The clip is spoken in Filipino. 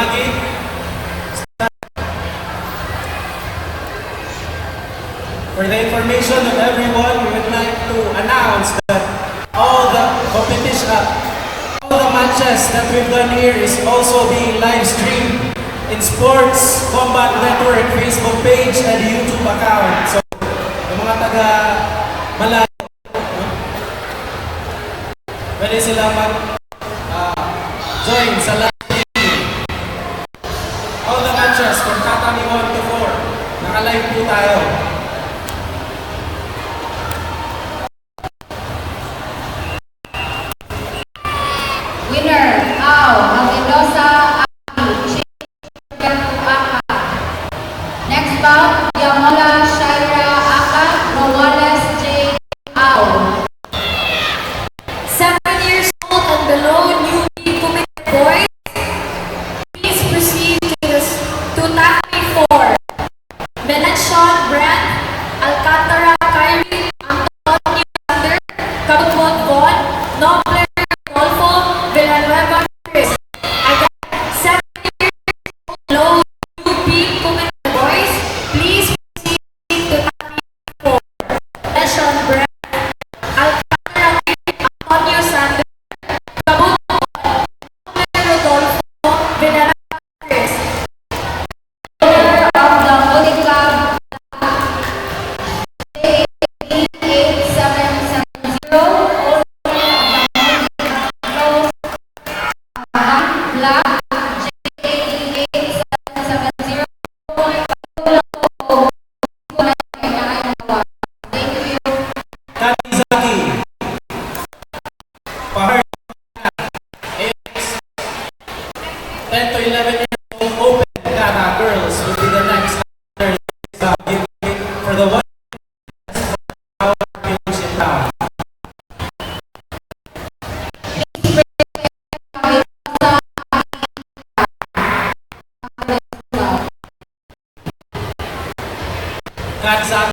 Maggie. For the information of everyone, we would like to announce that all the competition, all the matches that we've done here is also being live streamed in Sports Combat Network Facebook page and YouTube account. So, yung mga taga malayo, pwede sila mag-join sa live streaming. All the matches from Tatami 1 to 4, naka-live po tayo. Winner, Ao, Mendoza, Aki, Aka. Next bout, Yamola, Shaira, Aka, Rowales, J, Ao. 7 years old and below, newly committed boys, please proceed to Tatami 4. Benetshon, Brent, Alcantara, Kyrie, Antonio, Sander, Kabutmon, Von, Nobler, Rodolfo, Villanueva, Chris. Again, 7 years old, low, newbie, committed boys, please proceed to Tatami 4. Benetshon, Brent, Alcantara, Antonio, Sander, Kabutmon, Nobler, Rodolfo, Villanueva, Chris. Winner of the Holy Club, J8770, Black, J8770. Thank you. Kanizaki. Pahar. 10 to 11 years old open kata girls will be the next giveaway for the one hour championship bout. Kanizaki.